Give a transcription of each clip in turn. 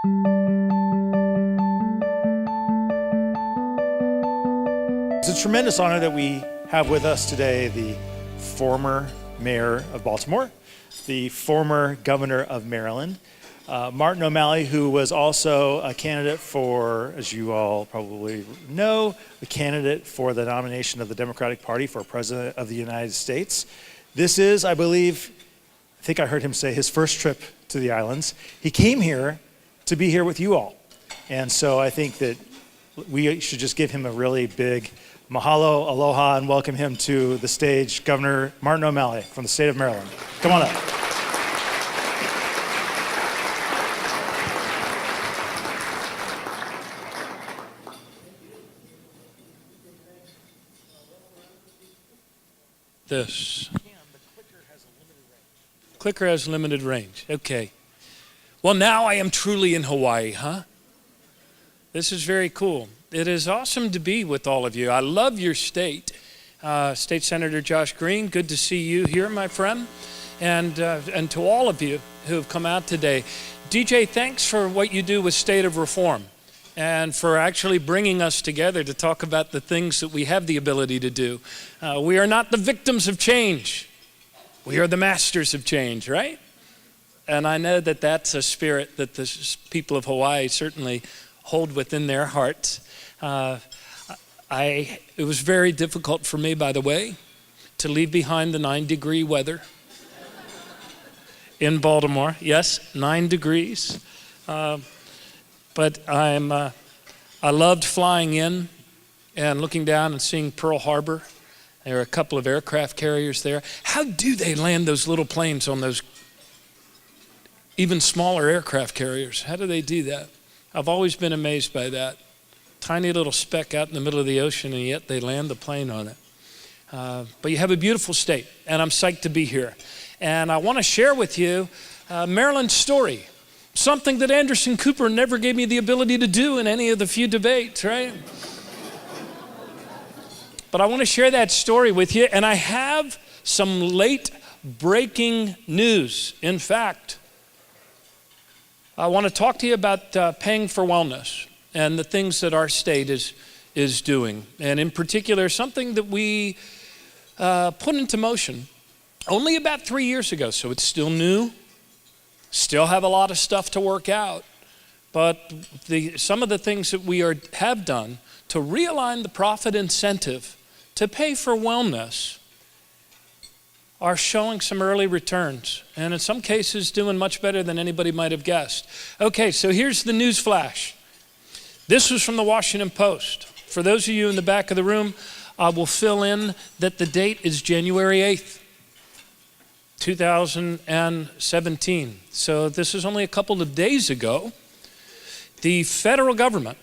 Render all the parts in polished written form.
It's a tremendous honor that we have with us today the former mayor of Baltimore, the former governor of Maryland, Martin O'Malley, who was also a candidate for, as you all probably know, a candidate for the nomination of the Democratic Party for President of the United States. This is, I think I heard him say, his first trip to the islands. He came here to be here with you all. And so I think that we should just give him a really big mahalo, aloha, and welcome him to the stage, Governor Martin O'Malley from the state of Maryland. Come on up. This. Clicker has limited range. Okay. Well, now I am truly in Hawaii, huh? This is very cool. It is awesome to be with all of you. I love your state. State Senator Josh Green, good to see you here, my friend. And to all of you who have come out today. DJ, thanks for what you do with State of Reform and for actually bringing us together to talk about the things that we have the ability to do. We are not the victims of change. We are the masters of change, right? And I know that that's a spirit that the people of Hawaii certainly hold within their hearts. It was very difficult for me, by the way, to leave behind the 9-degree weather in Baltimore. Yes, 9 degrees. But I loved flying in and looking down and seeing Pearl Harbor. There are a couple of aircraft carriers there. How do they land those little planes on those even smaller aircraft carriers? How do they do that? I've always been amazed by that. Tiny little speck out in the middle of the ocean, and yet they land the plane on it. But you have a beautiful state, and I'm psyched to be here. And I want to share with you Maryland's story. Something that Anderson Cooper never gave me the ability to do in any of the few debates, right? But I want to share that story with you, and I have some late breaking news. In fact, I want to talk to you about paying for wellness and the things that our state is doing. And in particular, something that we put into motion only about 3 years ago, so it's still new. Still have a lot of stuff to work out, but some of the things that we have done to realign the profit incentive to pay for wellness are showing some early returns, and in some cases doing much better than anybody might have guessed. Okay, so here's the news flash. This was from the Washington Post. For those of you in the back of the room, I will fill in that the date is January 8th. 2017. So this is only a couple of days ago. The federal government,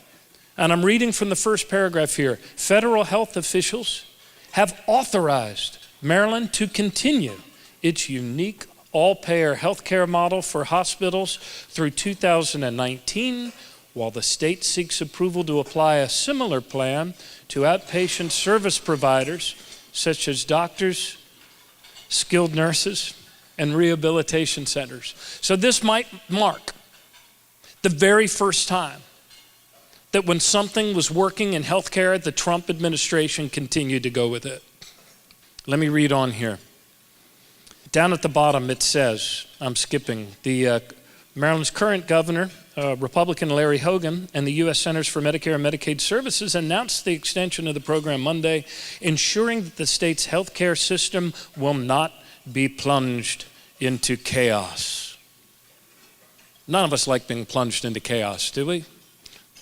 and I'm reading from the first paragraph here, federal health officials have authorized Maryland to continue its unique all-payer healthcare model for hospitals through 2019, while the state seeks approval to apply a similar plan to outpatient service providers such as doctors, skilled nurses, and rehabilitation centers. So this might mark the very first time that when something was working in healthcare, the Trump administration continued to go with it. Let me read on here. Down at the bottom it says, I'm skipping, Maryland's current governor, Republican Larry Hogan, and the U.S. Centers for Medicare and Medicaid Services announced the extension of the program Monday, ensuring that the state's healthcare system will not be plunged into chaos. None of us like being plunged into chaos, do we?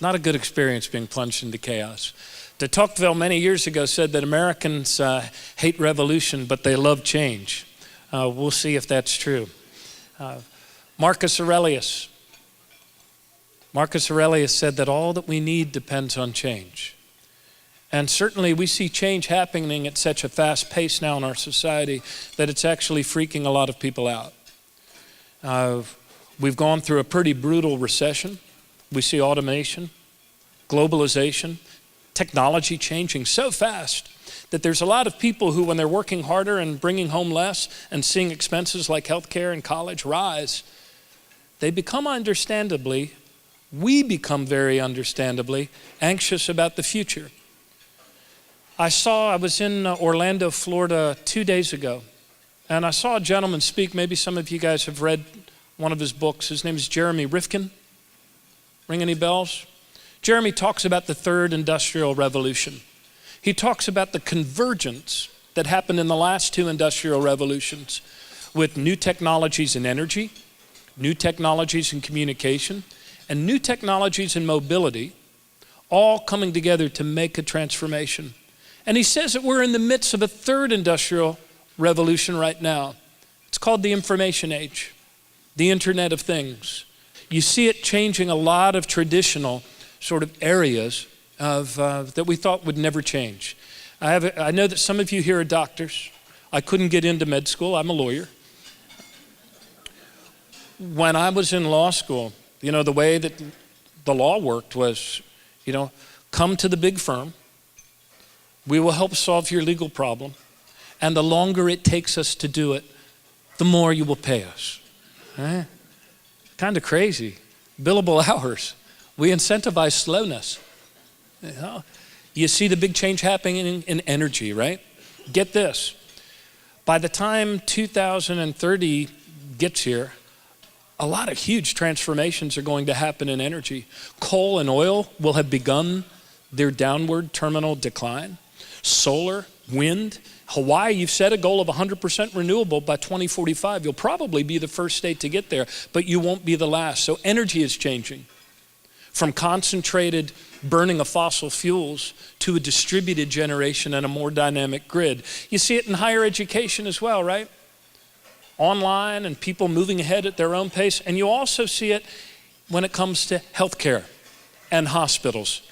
Not a good experience being plunged into chaos. De Tocqueville many years ago said that Americans hate revolution, but they love change. We'll see if that's true. Marcus Aurelius said that all that we need depends on change. And certainly we see change happening at such a fast pace now in our society that it's actually freaking a lot of people out. We've gone through a pretty brutal recession. We see automation, globalization, technology changing so fast that there's a lot of people who, when they're working harder and bringing home less and seeing expenses like healthcare and college rise, they become understandably we become very understandably anxious about the future. I was in Orlando, Florida 2 days ago, and I saw a gentleman speak. Maybe some of you guys have read one of his books. His name is Jeremy Rifkin. Ring any bells? Jeremy talks about the third industrial revolution. He talks about the convergence that happened in the last two industrial revolutions with new technologies in energy, new technologies in communication, and new technologies in mobility, all coming together to make a transformation. And he says that we're in the midst of a third industrial revolution right now. It's called the information age, the Internet of Things. You see it changing a lot of traditional sort of areas that we thought would never change. I know that some of you here are doctors. I couldn't get into med school. I'm a lawyer. When I was in law school, the way that the law worked was, come to the big firm. We will help solve your legal problem. And the longer it takes us to do it, the more you will pay us. Kind of crazy. Billable hours. We incentivize slowness. You see the big change happening in energy, right? Get this. By the time 2030 gets here, a lot of huge transformations are going to happen in energy. Coal and oil will have begun their downward terminal decline. Solar, wind. Hawaii, you've set a goal of 100% renewable by 2045. You'll probably be the first state to get there, but you won't be the last. So energy is changing from concentrated burning of fossil fuels to a distributed generation and a more dynamic grid. You see it in higher education as well, right? Online and people moving ahead at their own pace. And you also see it when it comes to healthcare and hospitals.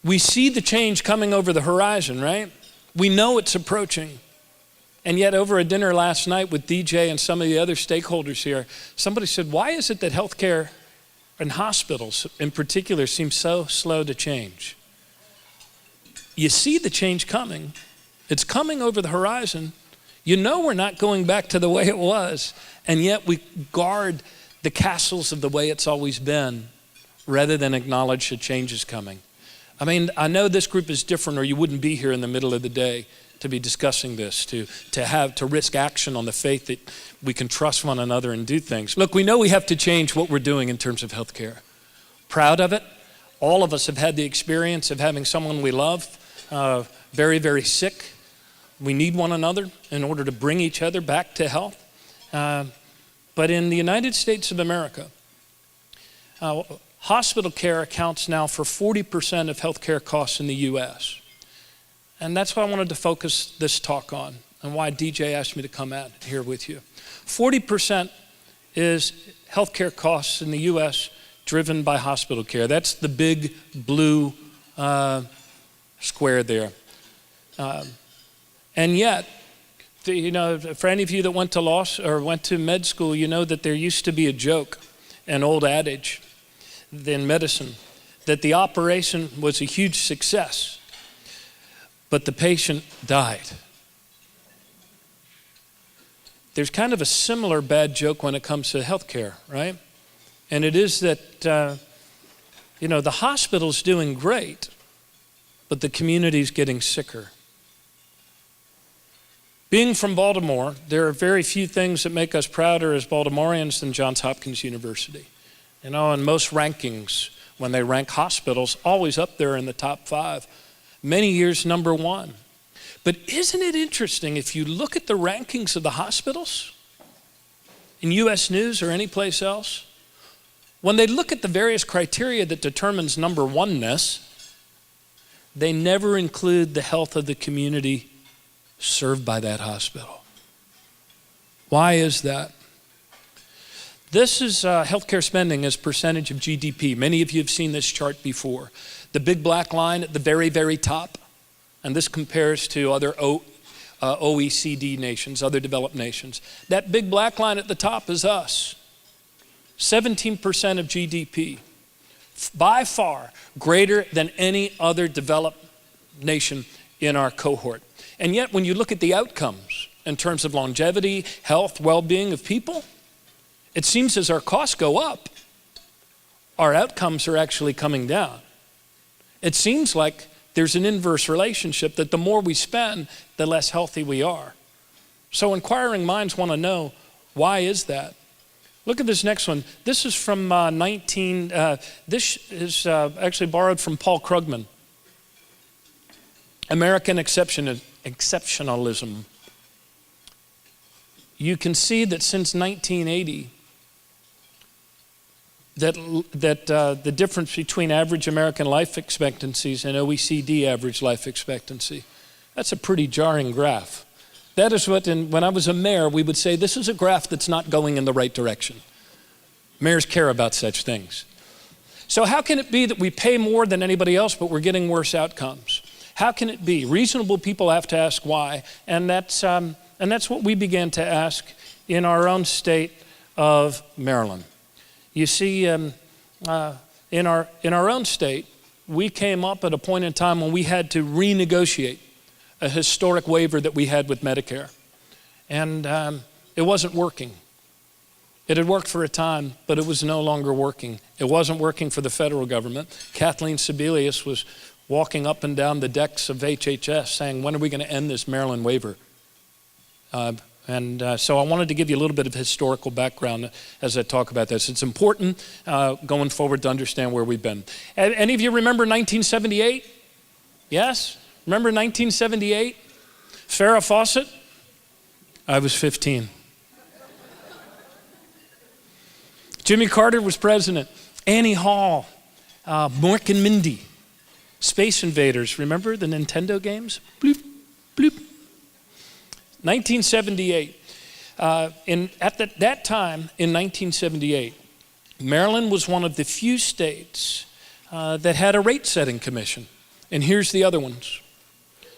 We see the change coming over the horizon, right? We know it's approaching. And yet over a dinner last night with DJ and some of the other stakeholders here, somebody said, why is it that healthcare and hospitals in particular seem so slow to change? You see the change coming. It's coming over the horizon. We're not going back to the way it was, and yet we guard the castles of the way it's always been rather than acknowledge the change is coming. I know this group is different, or you wouldn't be here in the middle of the day to be discussing this, to risk action on the faith that we can trust one another and do things. Look, we know we have to change what we're doing in terms of healthcare. Proud of it. All of us have had the experience of having someone we love very, very sick. We need one another in order to bring each other back to health. But in the United States of America, hospital care accounts now for 40% of healthcare costs in the U.S. And that's what I wanted to focus this talk on and why DJ asked me to come out here with you. 40% is healthcare costs in the U.S. driven by hospital care. That's the big blue square there. And yet, for any of you that went to law or went to med school, you know that there used to be a joke, an old adage in medicine, that the operation was a huge success, but the patient died. There's kind of a similar bad joke when it comes to healthcare, right? And it is that, the hospital's doing great, but the community's getting sicker. Being from Baltimore, there are very few things that make us prouder as Baltimoreans than Johns Hopkins University. In most rankings, when they rank hospitals, always up there in the top 5. Many years number 1. But isn't it interesting if you look at the rankings of the hospitals in U.S. News or any place else, when they look at the various criteria that determines number 1-ness, they never include the health of the community served by that hospital. Why is that? This is healthcare spending as percentage of GDP. Many of you have seen this chart before. The big black line at the very, very top, and this compares to other OECD nations, other developed nations. That big black line at the top is us. 17% of GDP, by far greater than any other developed nation in our cohort. And yet when you look at the outcomes in terms of longevity, health, well-being of people, it seems as our costs go up, our outcomes are actually coming down. It seems like there's an inverse relationship, that the more we spend, the less healthy we are. So inquiring minds want to know, why is that? Look at this next one. This is from this is actually borrowed from Paul Krugman. American exceptionalism. You can see that since 1980, that the difference between average American life expectancies and OECD average life expectancy, that's a pretty jarring graph. That is what, when I was a mayor, we would say, this is a graph that's not going in the right direction. Mayors care about such things. So how can it be that we pay more than anybody else, but we're getting worse outcomes? How can it be? Reasonable people have to ask why, and that's what we began to ask in our own state of Maryland. You see, in our own state, we came up at a point in time when we had to renegotiate a historic waiver that we had with Medicare. And it wasn't working. It had worked for a time, but it was no longer working. It wasn't working for the federal government. Kathleen Sebelius was walking up and down the decks of HHS saying, when are we going to end this Maryland waiver? So I wanted to give you a little bit of historical background as I talk about this. It's important going forward to understand where we've been. Any of you remember 1978? Yes? Remember 1978? Farrah Fawcett? I was 15. Jimmy Carter was president. Annie Hall, Mork and Mindy, Space Invaders. Remember the Nintendo games? Bloop, bloop. 1978. At that time, in 1978, Maryland was one of the few states that had a rate-setting commission. And here's the other ones.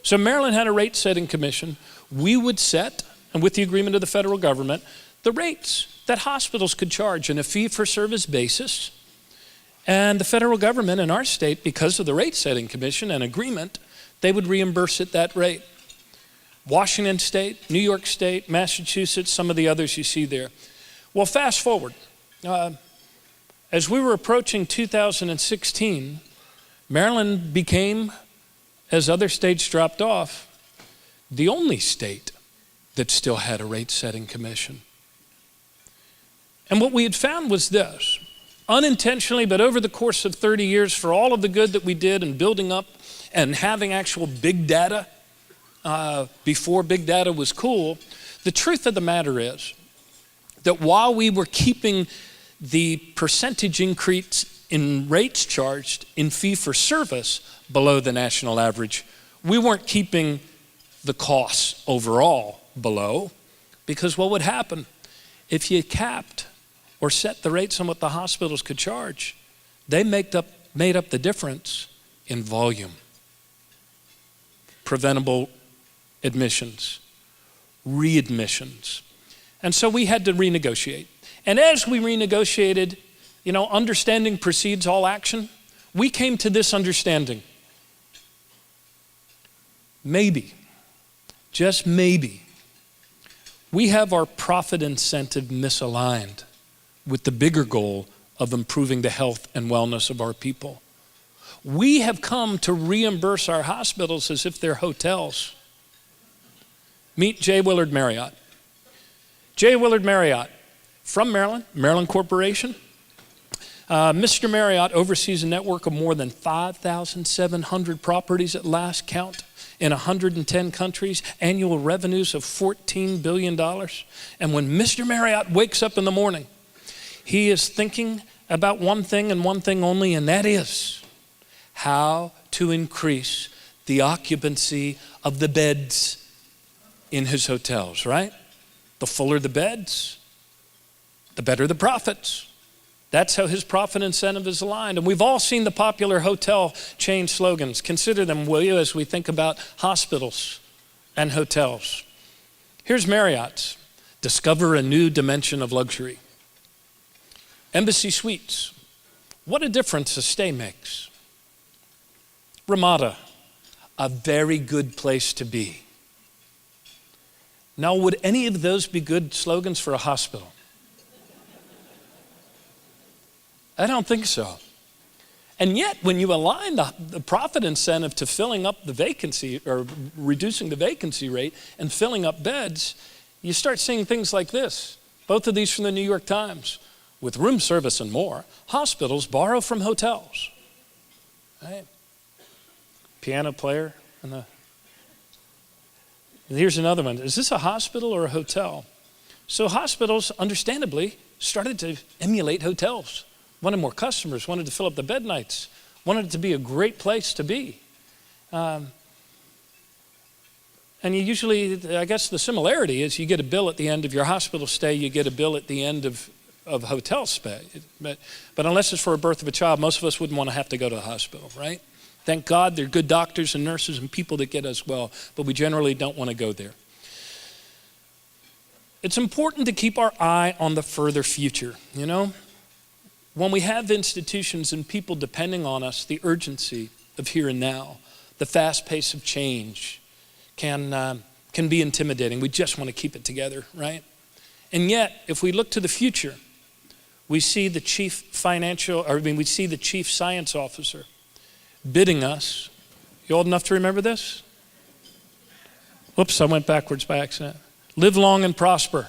So Maryland had a rate-setting commission. We would set, and with the agreement of the federal government, the rates that hospitals could charge in a fee-for-service basis. And the federal government in our state, because of the rate-setting commission and agreement, they would reimburse at that rate. Washington State, New York State, Massachusetts, some of the others you see there. Well, fast forward. As we were approaching 2016, Maryland became, as other states dropped off, the only state that still had a rate-setting commission. And what we had found was this, unintentionally, but over the course of 30 years, for all of the good that we did in building up and having actual big data, before big data was cool, the truth of the matter is that while we were keeping the percentage increase in rates charged in fee-for-service below the national average, we weren't keeping the costs overall below, because what would happen if you capped or set the rates on what the hospitals could charge? They made up the difference in volume. Preventable admissions, readmissions. And so we had to renegotiate. And as we renegotiated, understanding precedes all action, we came to this understanding. Maybe, just maybe, we have our profit incentive misaligned with the bigger goal of improving the health and wellness of our people. We have come to reimburse our hospitals as if they're hotels. Meet J. Willard Marriott. J. Willard Marriott, from Maryland, Maryland Corporation. Mr. Marriott oversees a network of more than 5,700 properties at last count in 110 countries, annual revenues of $14 billion. And when Mr. Marriott wakes up in the morning, he is thinking about one thing and one thing only, and that is how to increase the occupancy of the beds in his hotels, right? The fuller the beds, the better the profits. That's how his profit incentive is aligned. And we've all seen the popular hotel chain slogans. Consider them, will you, as we think about hospitals and hotels. Here's Marriott's. Discover a new dimension of luxury. Embassy Suites. What a difference a stay makes. Ramada. A very good place to be. Now, would any of those be good slogans for a hospital? I don't think so. And yet, when you align the profit incentive to filling up the vacancy or reducing the vacancy rate and filling up beds, you start seeing things like this. Both of these from the New York Times. With room service and more, hospitals borrow from hotels. Right? Piano player. And here's another one. Is this a hospital or a hotel? So hospitals, understandably, started to emulate hotels. Wanted more customers, wanted to fill up the bed nights, wanted it to be a great place to be. And you usually, I guess the similarity is you get a bill at the end of your hospital stay, you get a bill at the end of hotel stay. But unless it's for a birth of a child, most of us wouldn't want to have to go to the hospital, right? Thank God there are good doctors and nurses and people that get us well, but we generally don't want to go there. It's important to keep our eye on the further future, you know? When we have institutions and people depending on us, the urgency of here and now, the fast pace of change can be intimidating. We just want to keep it together, right? And yet, if we look to the future, we see the chief science officer bidding us. You old enough to remember this? Whoops, I went backwards by accident. Live long and prosper.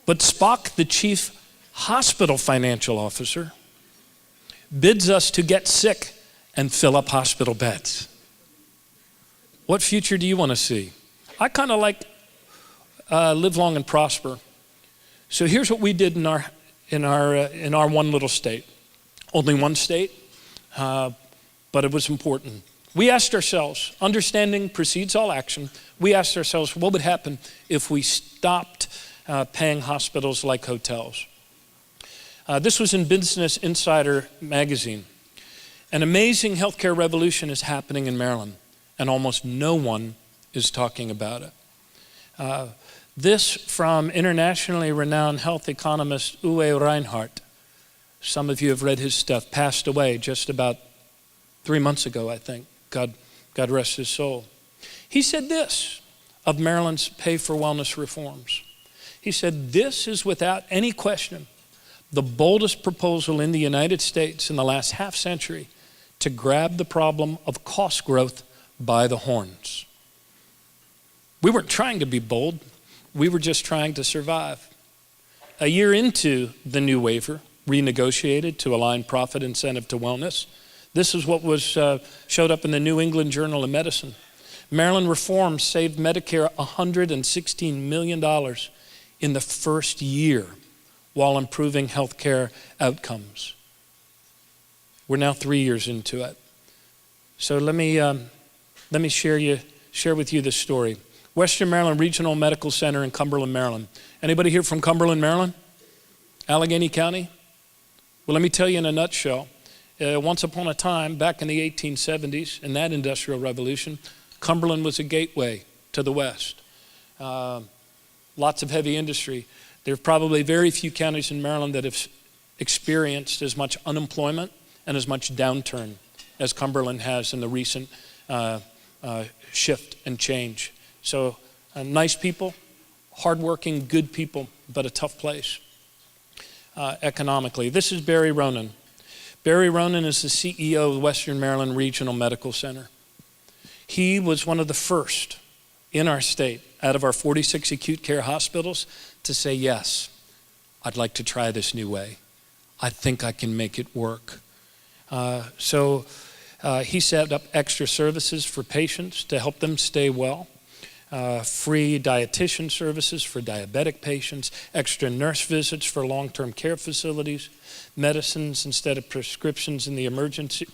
But Spock, the chief hospital financial officer, bids us to get sick and fill up hospital beds. What future do you want to see? I kind of like live long and prosper. So here's what we did in our one little state. Only one state, but it was important. We asked ourselves, understanding precedes all action, we asked ourselves what would happen if we stopped paying hospitals like hotels. This was in Business Insider magazine. An amazing healthcare revolution is happening in Maryland, and almost no one is talking about it. This from internationally renowned health economist Uwe Reinhardt. Some of you have read his stuff, passed away just about 3 months ago, I think. God rest his soul. He said this of Maryland's pay for wellness reforms. He said, this is without any question the boldest proposal in the United States in the last half century to grab the problem of cost growth by the horns. We weren't trying to be bold. We were just trying to survive. A year into the new waiver, renegotiated to align profit incentive to wellness, this is what was showed up in the New England Journal of Medicine. Maryland reforms saved Medicare $116 million in the first year while improving healthcare outcomes. We're now 3 years into it. So let me share with you this story. Western Maryland Regional Medical Center in Cumberland, Maryland. Anybody here from Cumberland, Maryland? Allegheny County? Well, let me tell you in a nutshell. Once upon a time, back in the 1870s, in that industrial revolution, Cumberland was a gateway to the West. Lots of heavy industry. There are probably very few counties in Maryland that have experienced as much unemployment and as much downturn as Cumberland has in the recent shift and change. So nice people, hardworking, good people, but a tough place economically. This is Barry Ronan. Barry Ronan is the CEO of Western Maryland Regional Medical Center. He was one of the first in our state, out of our 46 acute care hospitals, to say, yes, I'd like to try this new way. I think I can make it work. So he set up extra services for patients to help them stay well. Free dietitian services for diabetic patients, extra nurse visits for long-term care facilities, medicines instead of prescriptions in the emergency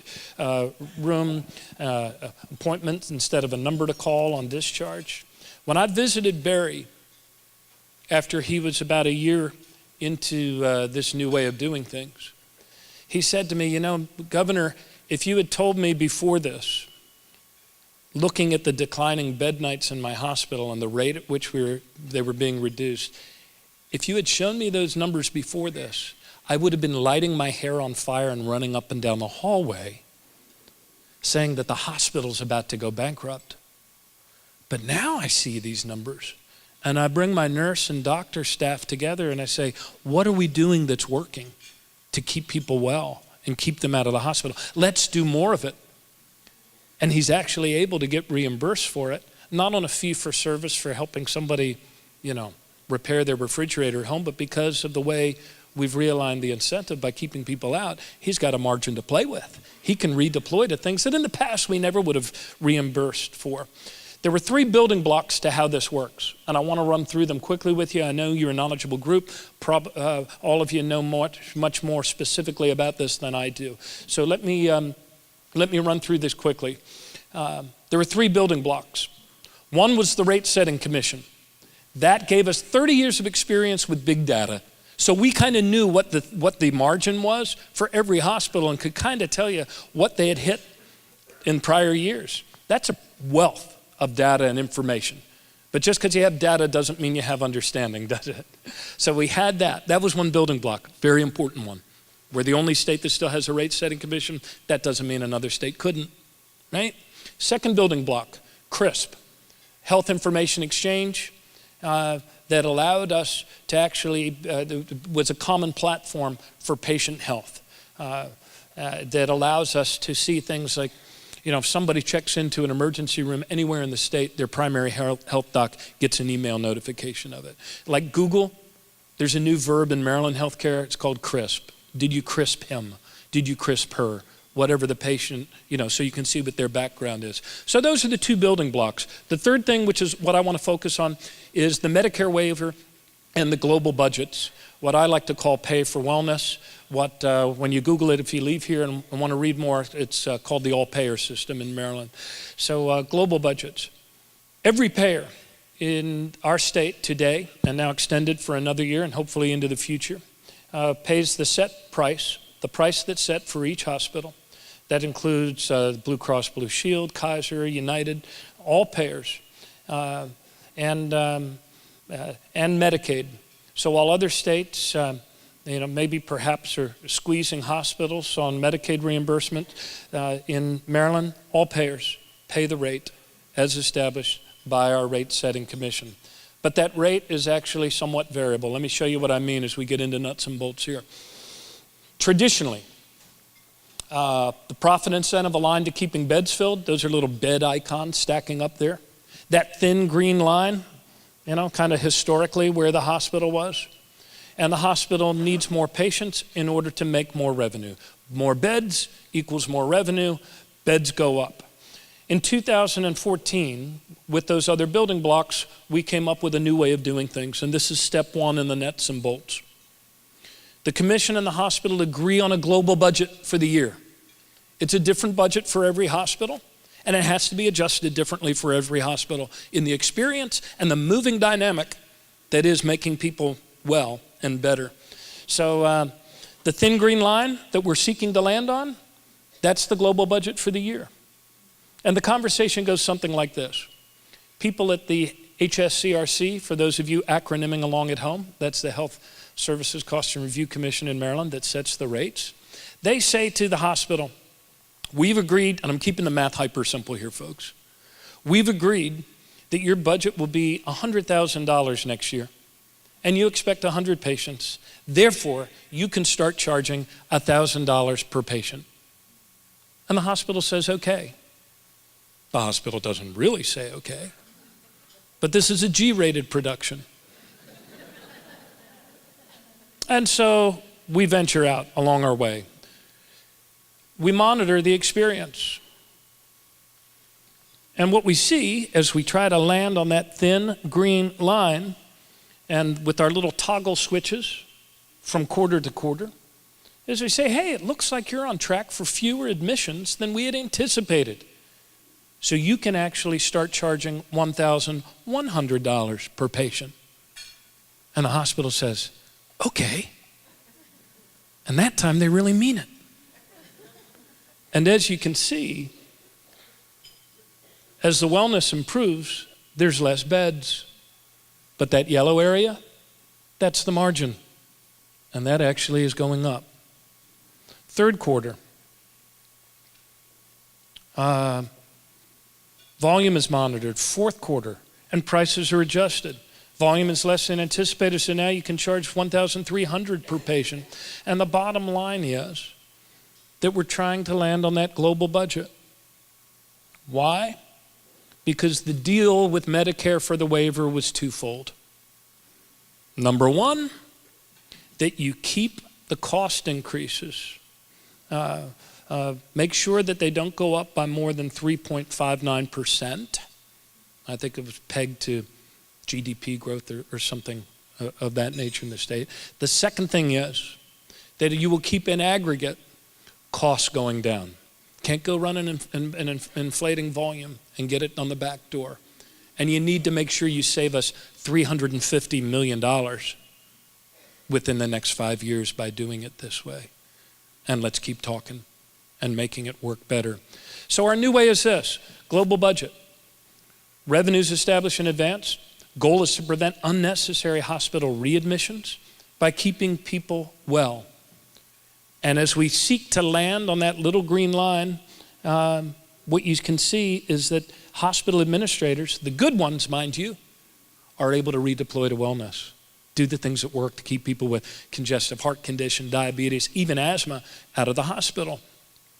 room, appointments instead of a number to call on discharge. When I visited Barry after he was about a year into this new way of doing things, he said to me, you know, Governor, if you had told me before this, looking at the declining bed nights in my hospital and the rate at which they were being reduced, if you had shown me those numbers before this, I would have been lighting my hair on fire and running up and down the hallway saying that the hospital's about to go bankrupt. But now I see these numbers and I bring my nurse and doctor staff together and I say, what are we doing that's working? to keep people well and keep them out of the hospital. Let's do more of it. And he's actually able to get reimbursed for it, not on a fee for service for helping somebody, repair their refrigerator at home, but because of the way we've realigned the incentive by keeping people out, he's got a margin to play with. He can redeploy to things that in the past we never would have reimbursed for. There were 3 building blocks to how this works, and I want to run through them quickly with you. I know you're a knowledgeable group. All of you know much more specifically about this than I do. So let me run through this quickly. There were 3 building blocks. One was the Rate Setting Commission. That gave us 30 years of experience with big data. So we kind of knew what the margin was for every hospital and could kind of tell you what they had hit in prior years. That's a wealth of data and information. But just because you have data doesn't mean you have understanding, does it? So we had that. That was one building block, very important one. We're the only state that still has a rate setting commission. That doesn't mean another state couldn't, right? Second building block, CRISP, Health Information Exchange, that allowed us to actually, was a common platform for patient health that allows us to see things like, if somebody checks into an emergency room anywhere in the state, their primary health doc gets an email notification of it. Like Google, there's a new verb in Maryland healthcare, it's called CRISP. Did you crisp him? Did you crisp her? Whatever the patient, so you can see what their background is. So those are the 2 building blocks. The third thing, which is what I want to focus on, is the Medicare waiver and the global budgets, what I like to call pay for wellness. When you Google it, if you leave here and want to read more, it's called the all-payer system in Maryland. So global budgets. Every payer in our state today, and now extended for another year and hopefully into the future, pays the set price, the price that's set for each hospital. That includes Blue Cross Blue Shield, Kaiser, United, all payers, and Medicaid. So while other states, maybe perhaps are squeezing hospitals on Medicaid reimbursement, in Maryland, all payers pay the rate as established by our rate setting commission. But that rate is actually somewhat variable. Let me show you what I mean as we get into nuts and bolts here. Traditionally, the profit incentive aligned to keeping beds filled, those are little bed icons stacking up there. That thin green line, kind of historically where the hospital was. And the hospital needs more patients in order to make more revenue. More beds equals more revenue, beds go up. In 2014, with those other building blocks, we came up with a new way of doing things, and this is step 1 in the nuts and bolts. The commission and the hospital agree on a global budget for the year. It's a different budget for every hospital, and it has to be adjusted differently for every hospital in the experience and the moving dynamic that is making people well and better. So the thin green line that we're seeking to land on, that's the global budget for the year. And the conversation goes something like this. People at the HSCRC, for those of you acronyming along at home, that's the Health Services Cost and Review Commission in Maryland that sets the rates. They say to the hospital, we've agreed, and I'm keeping the math hyper simple here, folks. We've agreed that your budget will be $100,000 next year, and you expect 100 patients. Therefore, you can start charging $1,000 per patient. And the hospital says, okay. The hospital doesn't really say okay, but this is a G-rated production. And so we venture out along our way. We monitor the experience. And what we see as we try to land on that thin green line, and with our little toggle switches from quarter to quarter, is we say, hey, it looks like you're on track for fewer admissions than we had anticipated. So you can actually start charging $1,100 per patient. And the hospital says, okay. And that time they really mean it. And as you can see, as the wellness improves, there's less beds. But that yellow area, that's the margin. And that actually is going up. Third quarter. Volume is monitored. Fourth quarter, and prices are adjusted. Volume is less than anticipated, so now you can charge $1,300 per patient. And the bottom line is that we're trying to land on that global budget. Why? Because the deal with Medicare for the waiver was twofold. Number one, that you keep the cost increases. Make sure that they don't go up by more than 3.59%. I think it was pegged to GDP growth or something of that nature in the state. The second thing is that you will keep in aggregate costs going down. Can't go running an inflating volume and get it on the back door. And you need to make sure you save us $350 million within the next 5 years by doing it this way. And let's keep talking and making it work better. So our new way is this: global budget. Revenues established in advance. Goal is to prevent unnecessary hospital readmissions by keeping people well. And as we seek to land on that little green line, what you can see is that hospital administrators, the good ones, mind you, are able to redeploy to wellness, do the things that work to keep people with congestive heart condition, diabetes, even asthma out of the hospital.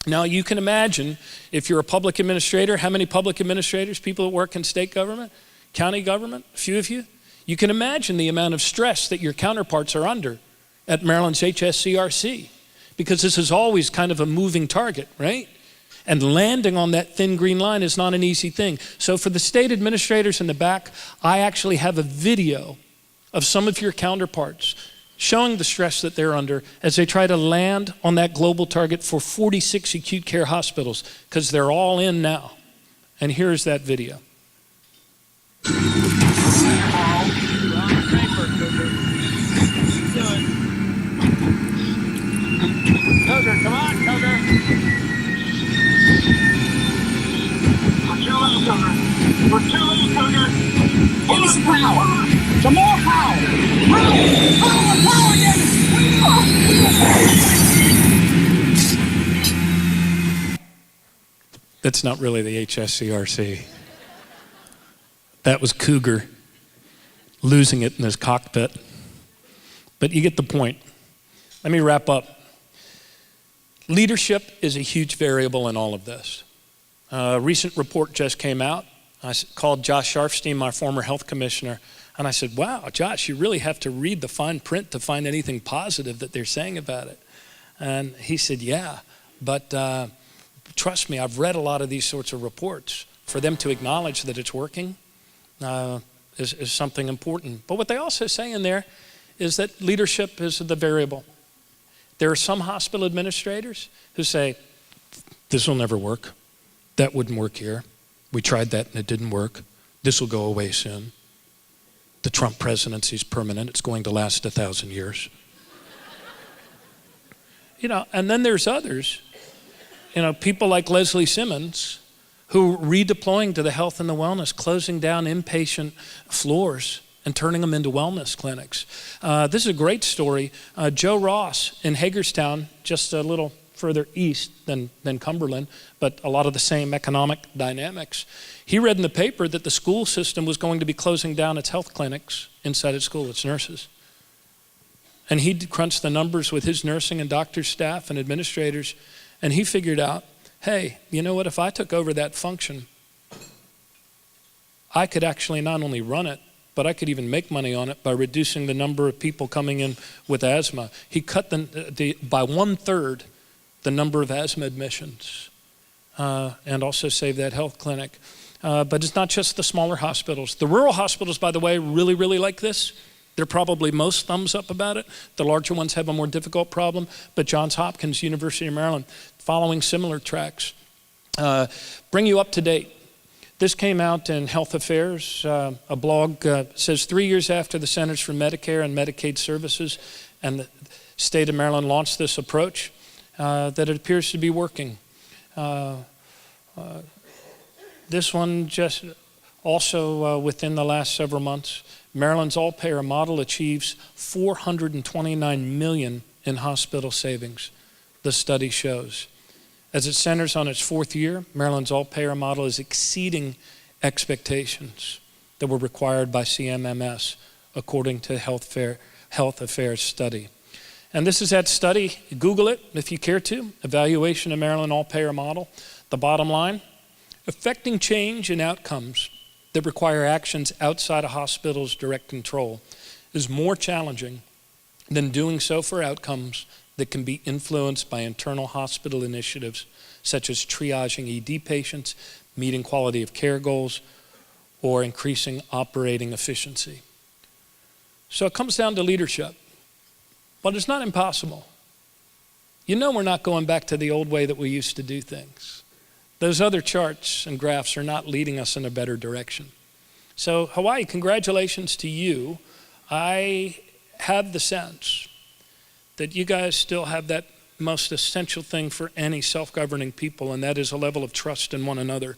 Now you can imagine, if you're a public administrator, how many public administrators, people that work in state government, county government, a few of you, you can imagine the amount of stress that your counterparts are under at Maryland's HSCRC, because this is always kind of a moving target, right? And landing on that thin green line is not an easy thing. So for the state administrators in the back, I actually have a video of some of your counterparts showing the stress that they're under as they try to land on that global target for 46 acute care hospitals, because they're all in now. And here's that video. Cougar, come on, Cougar. We're too little, Cougar. Give me some power. Some more power. Power again. That's not really the HSCRC. That was Cougar losing it in his cockpit. But you get the point. Let me wrap up. Leadership is a huge variable in all of this. A recent report just came out. I called Josh Sharfstein, my former health commissioner, and I said, wow, Josh, you really have to read the fine print to find anything positive that they're saying about it. And he said, yeah, but trust me, I've read a lot of these sorts of reports. For them to acknowledge that it's working is something important. But what they also say in there is that leadership is the variable. There are some hospital administrators who say, this will never work. That wouldn't work here. We tried that and it didn't work. This will go away soon. The Trump presidency is permanent. It's going to last 1,000 years. And then there's others, people like Leslie Simmons, who are redeploying to the health and the wellness, closing down inpatient floors and turning them into wellness clinics. This is a great story. Joe Ross in Hagerstown, just a little further east than Cumberland, but a lot of the same economic dynamics. He read in the paper that the school system was going to be closing down its health clinics inside its school, its nurses. And he crunched the numbers with his nursing and doctor staff and administrators, and he figured out, hey, you know what, if I took over that function, I could actually not only run it, but I could even make money on it by reducing the number of people coming in with asthma. He cut by 1/3 the number of asthma admissions and also saved that health clinic. But it's not just the smaller hospitals. The rural hospitals, by the way, really, really like this. They're probably most thumbs up about it. The larger ones have a more difficult problem, but Johns Hopkins, University of Maryland, following similar tracks. Bring you up to date. This came out in Health Affairs. A blog says 3 years after the Centers for Medicare and Medicaid Services and the state of Maryland launched this approach, that it appears to be working. This one just also within the last several months, Maryland's all-payer model achieves $429 million in hospital savings, the study shows. As it centers on its 4th year, Maryland's all-payer model is exceeding expectations. that were required by CMMS, according to Health Affairs study. And this is that study. Google it if you care to. Evaluation of Maryland all-payer model. The bottom line, affecting change in outcomes that require actions outside a hospital's direct control is more challenging than doing so for outcomes that can be influenced by internal hospital initiatives such as triaging ED patients, meeting quality of care goals, or increasing operating efficiency. So it comes down to leadership, but it's not impossible. You know we're not going back to the old way that we used to do things. Those other charts and graphs are not leading us in a better direction. So Hawaii, congratulations to you. I have the sense that you guys still have that most essential thing for any self-governing people, and that is a level of trust in one another,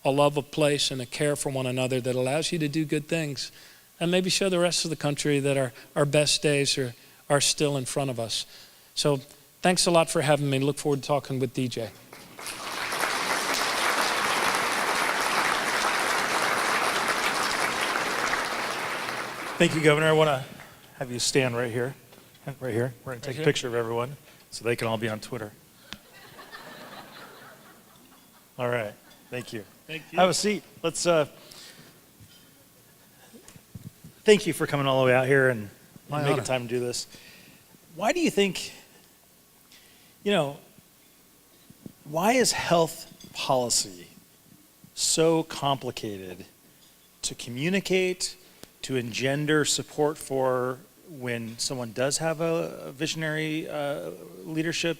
a love of place and a care for one another that allows you to do good things and maybe show the rest of the country that our best days are still in front of us. So thanks a lot for having me. Look forward to talking with DJ. Thank you, Governor. I want to have you stand right here. Right here. We're going to take a picture of everyone so they can all be on Twitter. All right. Thank you. Thank you. Have a seat. Let's. Thank you for coming all the way out here and making time to do this. Why do you think, why is health policy so complicated to communicate, to engender support for when someone does have a visionary leadership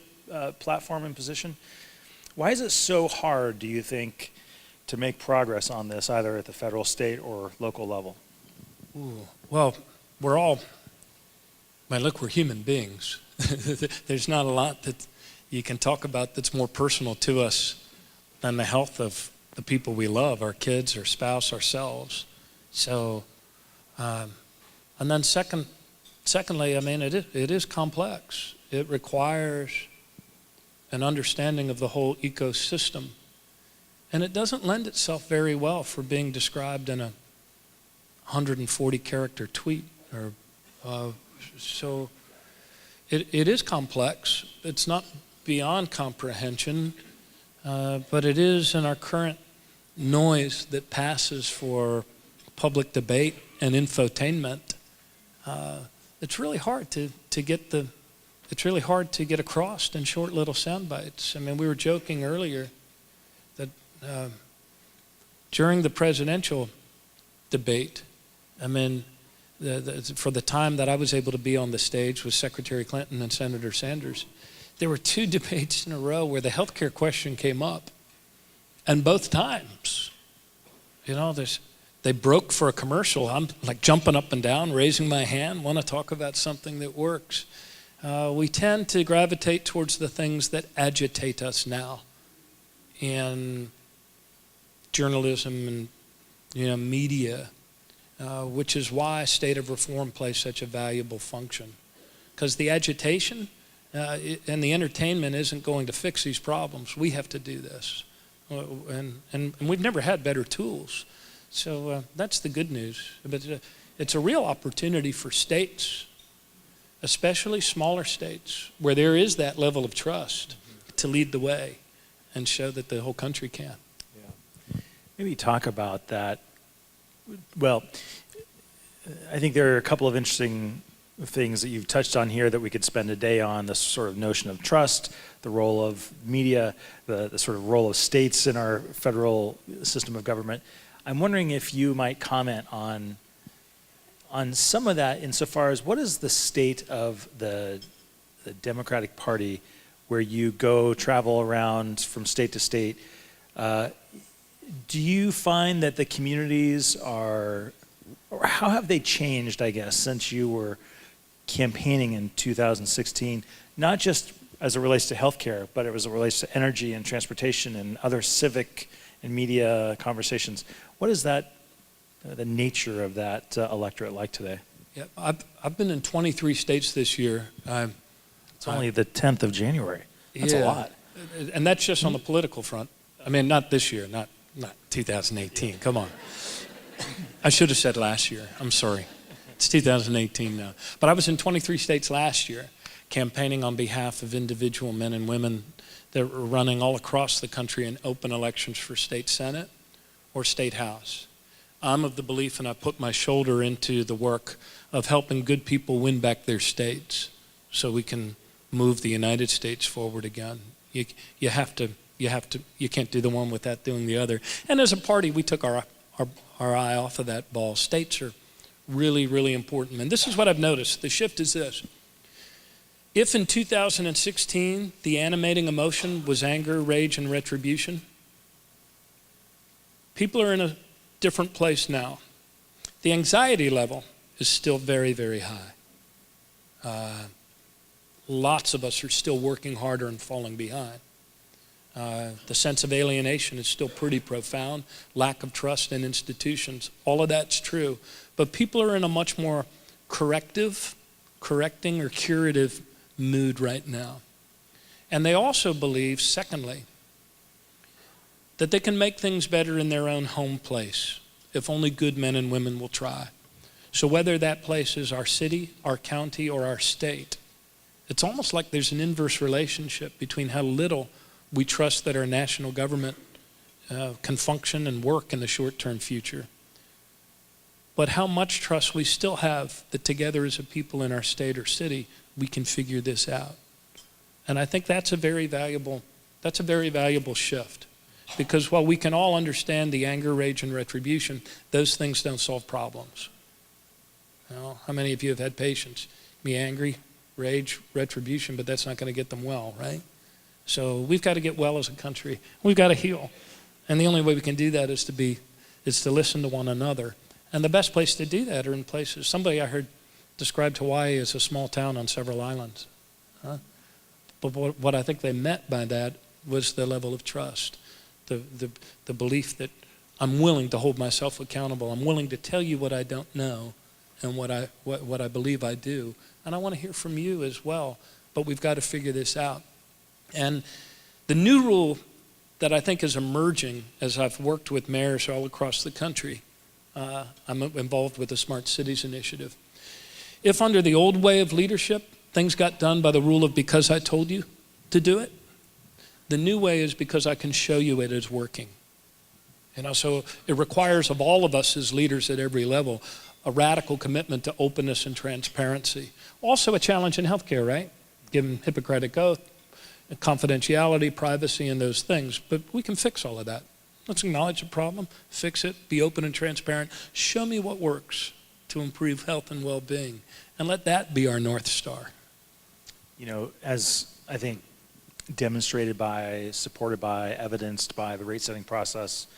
platform and position? Why is it so hard, do you think, to make progress on this, either at the federal, state, or local level? Ooh, well, look, we're human beings. There's not a lot that you can talk about that's more personal to us than the health of the people we love, our kids, our spouse, ourselves. So, and then secondly, it is complex. It requires an understanding of the whole ecosystem. And it doesn't lend itself very well for being described in a 140-character tweet. So it is complex. It's not beyond comprehension, but it is in our current noise that passes for public debate and infotainment. It's really hard to get across in short little sound bites. I mean, we were joking earlier that during the presidential debate, for the time that I was able to be on the stage with Secretary Clinton and Senator Sanders, there were 2 debates in a row where the healthcare question came up, and both times, they broke for a commercial. I'm like jumping up and down, raising my hand, want to talk about something that works. We tend to gravitate towards the things that agitate us now in journalism and media, which is why state of reform plays such a valuable function. Because the agitation and the entertainment isn't going to fix these problems. We have to do this. And we've never had better tools. So that's the good news. But it's a real opportunity for states, especially smaller states, where there is that level of trust to lead the way and show that the whole country can. Yeah. Maybe talk about that. Well, I think there are a couple of interesting things that you've touched on here that we could spend a day on, this sort of notion of trust, the role of media, the sort of role of states in our federal system of government. I'm wondering if you might comment on some of that insofar as what is the state of the Democratic Party where you go travel around from state to state. Do you find that the communities or how have they changed, I guess, since you were campaigning in 2016, not just as it relates to healthcare, but as it relates to energy and transportation and other civic and media conversations? What is that, the nature of that electorate like today? Yeah, I've been in 23 states this year. It's only the 10th of January. That's a lot. And that's just on the political front. I mean, not this year, not 2018. Come on. I should have said last year. I'm sorry. It's 2018 now. But I was in 23 states last year campaigning on behalf of individual men and women that were running all across the country in open elections for state senate or state house. I'm of the belief, and I put my shoulder into the work of helping good people win back their states so we can move the United States forward again. You can't do the one without doing the other. And as a party, we took our eye off of that ball. States are really, really important. And this is what I've noticed. The shift is this. If in 2016, the animating emotion was anger, rage, and retribution, people are in a different place now. The anxiety level is still very, very high. Lots of us are still working harder and falling behind. The sense of alienation is still pretty profound. Lack of trust in institutions, all of that's true. But people are in a much more correcting or curative mood right now. And they also believe, secondly, that they can make things better in their own home place if only good men and women will try. So whether that place is our city, our county, or our state, it's almost like there's an inverse relationship between how little we trust that our national government can function and work in the short-term future, but how much trust we still have that together as a people in our state or city, we can figure this out. And I think that's a very valuable shift. Because while we can all understand the anger, rage, and retribution, those things don't solve problems. You know, how many of you have had patients be angry, rage, retribution, but that's not going to get them well, right? So we've got to get well as a country. We've got to heal. And the only way we can do that is to listen to one another. And the best place to do that are in places. Somebody I heard described Hawaii as a small town on several islands. But what I think they meant by that was the level of trust. The belief that I'm willing to hold myself accountable. I'm willing to tell you what I don't know and what I believe I do. And I want to hear from you as well. But we've got to figure this out. And the new rule that I think is emerging as I've worked with mayors all across the country, I'm involved with the Smart Cities Initiative. If under the old way of leadership, things got done by the rule of because I told you to do it, the new way is because I can show you it is working. You know, so it requires of all of us as leaders at every level a radical commitment to openness and transparency. Also a challenge in healthcare, right? Given Hippocratic oath, confidentiality, privacy, and those things. But we can fix all of that. Let's acknowledge the problem, fix it, be open and transparent. Show me what works to improve health and well-being, and let that be our North Star. You know, as I think demonstrated by, supported by, evidenced by the rate setting process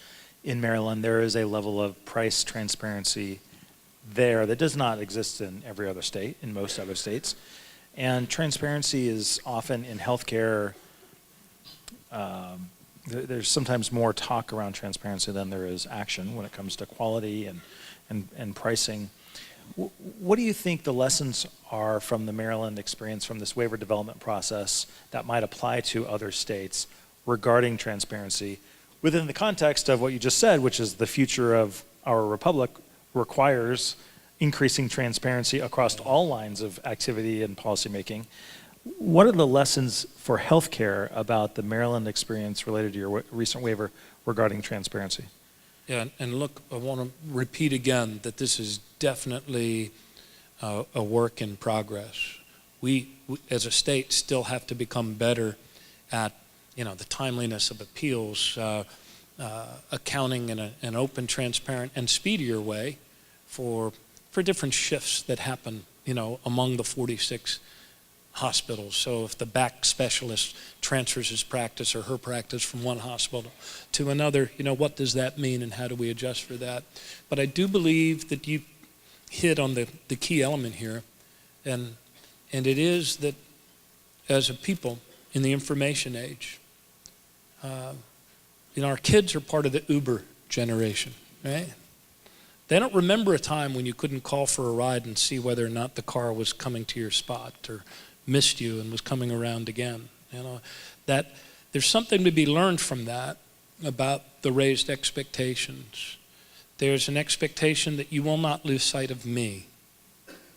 in Maryland, there is a level of price transparency there that does not exist in every other state, in most other states. And transparency is often in healthcare, there's sometimes more talk around transparency than there is action when it comes to quality and pricing. What do you think the lessons are from the Maryland experience, from this waiver development process, that might apply to other states regarding transparency within the context of what you just said, which is the future of our republic requires increasing transparency across all lines of activity and policymaking? What are the lessons for healthcare about the Maryland experience related to your recent waiver regarding transparency? Yeah, and look, I want to repeat again that this is definitely a work in progress. We, as a state, still have to become better at, you know, the timeliness of appeals, accounting in an open, transparent, and speedier way for different shifts that happen, you know, among the 46 hospitals. So if the back specialist transfers his practice or her practice from one hospital to another, you know, what does that mean and how do we adjust for that? But I do believe that you hit on the key element here, and it is that as a people in the information age, you know, our kids are part of the Uber generation, right? They don't remember a time when you couldn't call for a ride and see whether or not the car was coming to your spot or missed you and was coming around again. You know, that there's something to be learned from that about the raised expectations. there's an expectation that you will not lose sight of me,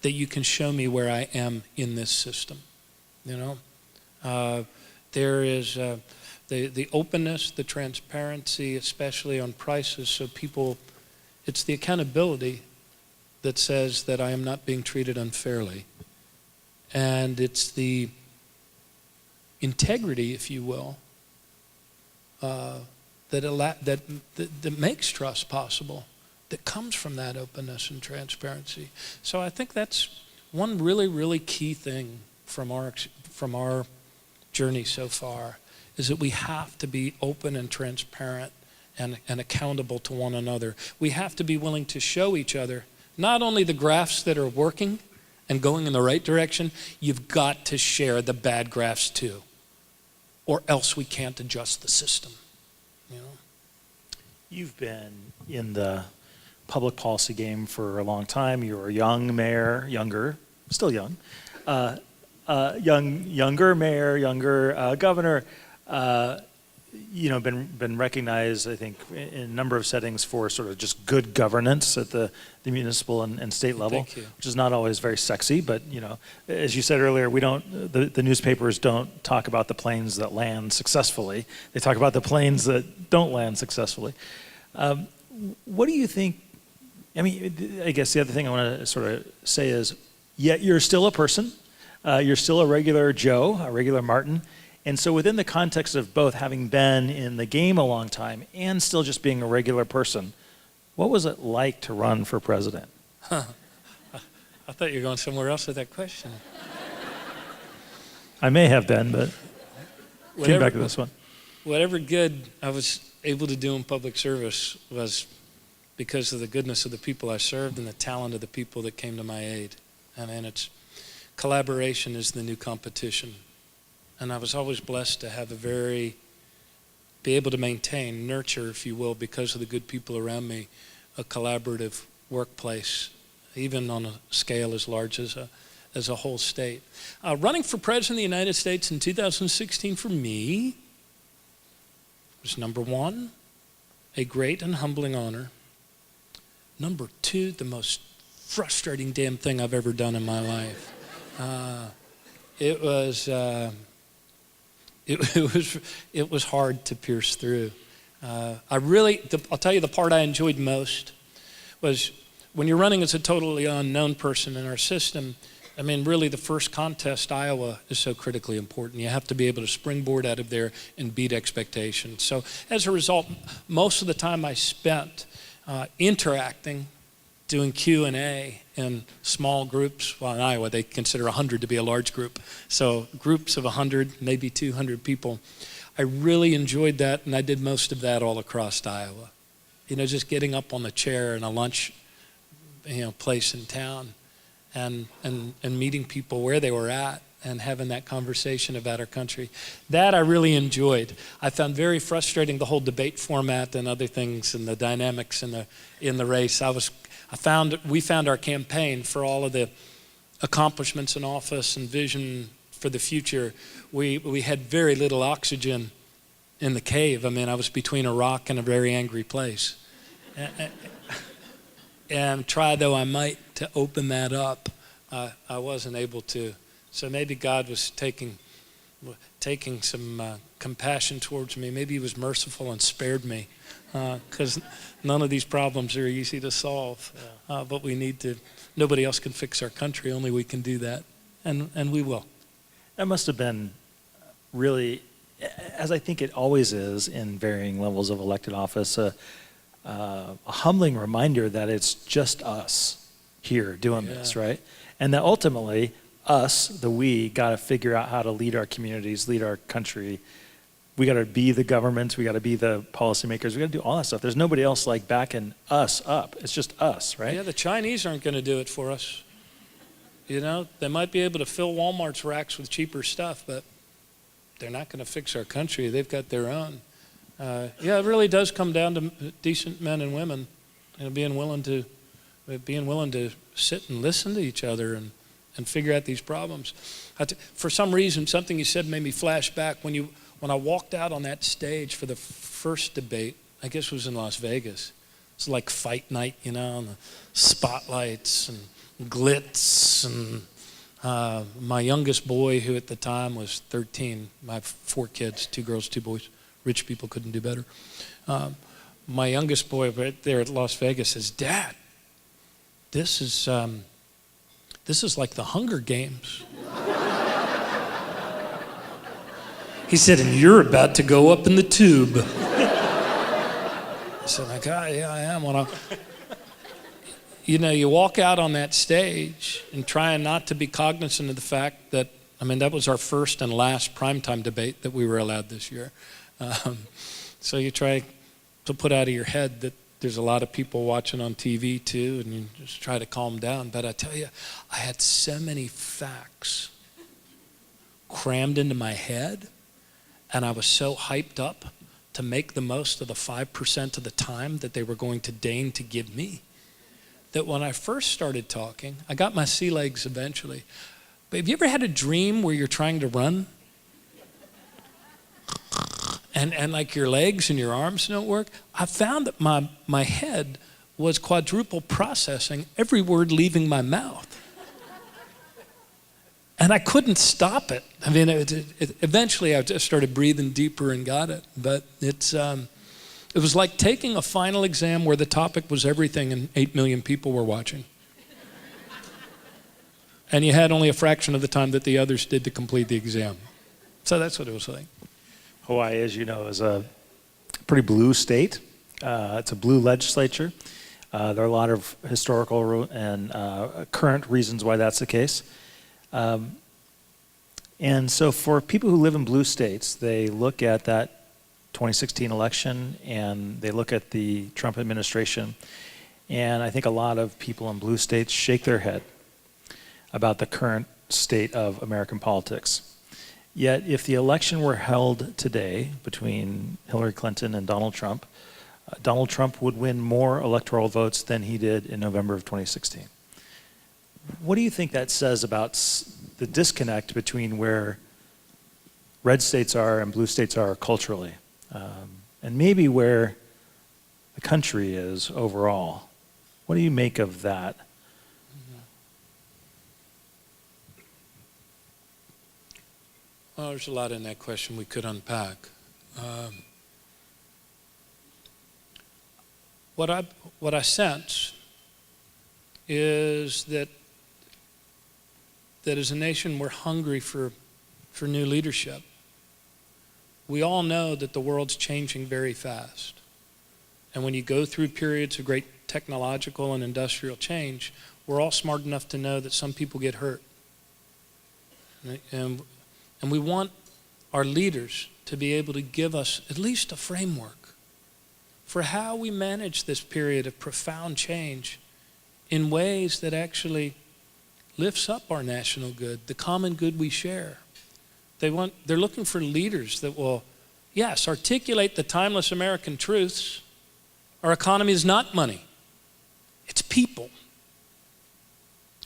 that you can show me where I am in this system. There is the openness, the transparency, especially on prices, so people, it's the accountability that says that I am not being treated unfairly. And it's the integrity, if you will, that makes trust possible, that comes from that openness and transparency. So I think that's one really, really key thing from our journey so far, is that we have to be open and transparent and accountable to one another. We have to be willing to show each other not only the graphs that are working and going in the right direction, you've got to share the bad graphs too, or else we can't adjust the system. You've been in the public policy game for a long time. You were a young mayor, still young, younger mayor, younger governor. Been recognized, I think, in a number of settings for sort of just good governance at the municipal and state level, which is not always very sexy. But as you said earlier, the newspapers don't talk about the planes that land successfully. They talk about the planes that don't land successfully. What do you think? I mean, I guess the other thing I want to sort of say is, yet you're still a person. You're still a regular Joe, a regular Martin. And so within the context of both having been in the game a long time and still just being a regular person, what was it like to run for president? I thought you were going somewhere else with that question. I may have been, but came back to this one. Whatever good I was able to do in public service was because of the goodness of the people I served and the talent of the people that came to my aid. And it's collaboration is the new competition. And I was always blessed to have be able to maintain, nurture, if you will, because of the good people around me, a collaborative workplace, even on a scale as large as a whole state. Running for president of the United States in 2016 for me was, number one, a great and humbling honor. Number two, the most frustrating damn thing I've ever done in my life. It was hard to pierce through. I'll tell you the part I enjoyed most was when you're running as a totally unknown person in our system. I mean, really the first contest, Iowa, is so critically important. You have to be able to springboard out of there and beat expectations. So as a result, most of the time I spent interacting, doing Q&A in small groups. Well, in Iowa, they consider 100 to be a large group. So groups of 100, maybe 200 people. I really enjoyed that, and I did most of that all across Iowa. Just getting up on the chair in a lunch place in town and meeting people where they were at and having that conversation about our country. That I really enjoyed. I found very frustrating the whole debate format and other things and the dynamics in the race. We found our campaign for all of the accomplishments in office and vision for the future. We had very little oxygen in the cave. I mean, I was between a rock and a very angry place. And try though I might to open that up, I wasn't able to. So maybe God was taking some compassion towards me. Maybe he was merciful and spared me, because none of these problems are easy to solve. But nobody else can fix our country, only we can do that, and we will. That must have been really, as I think it always is in varying levels of elected office, a humbling reminder that it's just us here doing this, right? And that ultimately, we got to figure out how to lead our communities, lead our country. We got to be the governments, we got to be the policymakers, we got to do all that stuff. There's nobody else like backing us up. It's just us, right? Yeah, the Chinese aren't going to do it for us. They might be able to fill Walmart's racks with cheaper stuff, but they're not going to fix our country. They've got their own. It really does come down to decent men and women, being willing to sit and listen to each other and figure out these problems. For some reason, something you said made me flash back when I walked out on that stage for the first debate. I guess it was in Las Vegas. It's like fight night, and the spotlights and glitz. And my youngest boy, who at the time was 13, I have 4 kids, 2 girls, 2 boys. Rich people couldn't do better. My youngest boy right there at Las Vegas says, "Dad, this is like the Hunger Games." He said, "And you're about to go up in the tube." I said, yeah, I am. You walk out on that stage and trying not to be cognizant of the fact that, that was our first and last primetime debate that we were allowed this year. So you try to put out of your head that there's a lot of people watching on TV too, and you just try to calm down. But I tell you, I had so many facts crammed into my head, and I was so hyped up to make the most of the 5% of the time that they were going to deign to give me, that when I first started talking, I got my sea legs eventually. But have you ever had a dream where you're trying to run? And like your legs and your arms don't work? I found that my head was quadruple processing every word leaving my mouth. And I couldn't stop it. Eventually I just started breathing deeper and got it. But it was like taking a final exam where the topic was everything and 8 million people were watching. And you had only a fraction of the time that the others did to complete the exam. So that's what it was like. Hawaii, as you know, is a pretty blue state. It's a blue legislature. There are a lot of historical and current reasons why that's the case. And so for people who live in blue states, they look at that 2016 election and they look at the Trump administration, and I think a lot of people in blue states shake their head about the current state of American politics. Yet if the election were held today between Hillary Clinton and Donald Trump would win more electoral votes than he did in November of 2016. What do you think that says about the disconnect between where red states are and blue states are culturally, and maybe where the country is overall? What do you make of that? Well, there's a lot in that question we could unpack. What I sense is that as a nation we're hungry for new leadership. We all know that the world's changing very fast. And when you go through periods of great technological and industrial change, we're all smart enough to know that some people get hurt. And we want our leaders to be able to give us at least a framework for how we manage this period of profound change in ways that actually lifts up our national good, the common good we share. They're looking for leaders that will, yes, articulate the timeless American truths. Our economy is not money. It's people.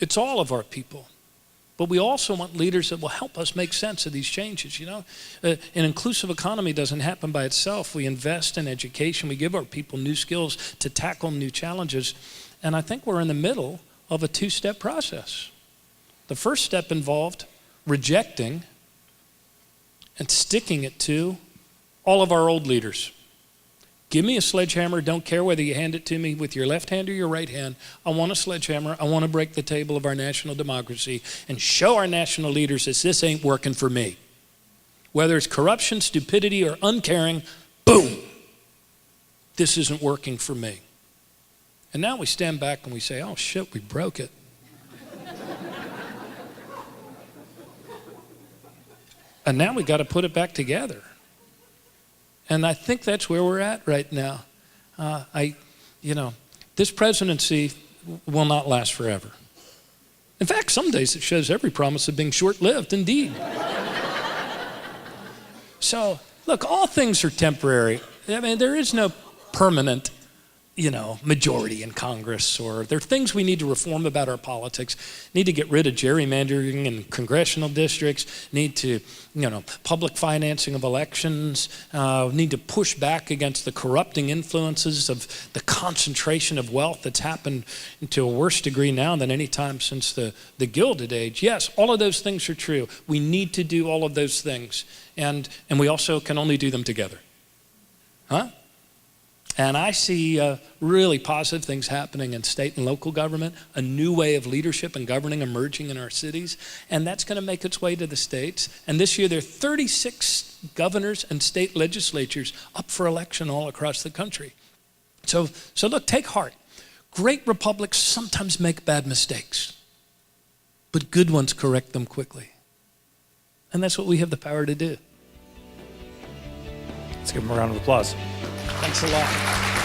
It's all of our people. But we also want leaders that will help us make sense of these changes. An inclusive economy doesn't happen by itself. We invest in education. We give our people new skills to tackle new challenges. And I think we're in the middle of a 2-step process. The first step involved rejecting and sticking it to all of our old leaders. Give me a sledgehammer, don't care whether you hand it to me with your left hand or your right hand. I want a sledgehammer. I want to break the table of our national democracy and show our national leaders that this ain't working for me. Whether it's corruption, stupidity, or uncaring, boom, this isn't working for me. And now we stand back and we say, oh shit, we broke it. And now we got to put it back together. And I think that's where we're at right now. This presidency will not last forever. In fact, some days it shows every promise of being short-lived, indeed. So, look, all things are temporary. There is no permanent, majority in Congress, or there are things we need to reform about our politics. Need to get rid of gerrymandering in congressional districts. Need to, public financing of elections. Need to push back against the corrupting influences of the concentration of wealth that's happened to a worse degree now than any time since the Gilded Age. Yes, all of those things are true. We need to do all of those things, and we also can only do them together. Huh? And I see really positive things happening in state and local government, a new way of leadership and governing emerging in our cities, and that's going to make its way to the states. And this year there are 36 governors and state legislatures up for election all across the country. So look, take heart. Great republics sometimes make bad mistakes, but good ones correct them quickly. And that's what we have the power to do. Let's give them a round of applause. Thanks a lot.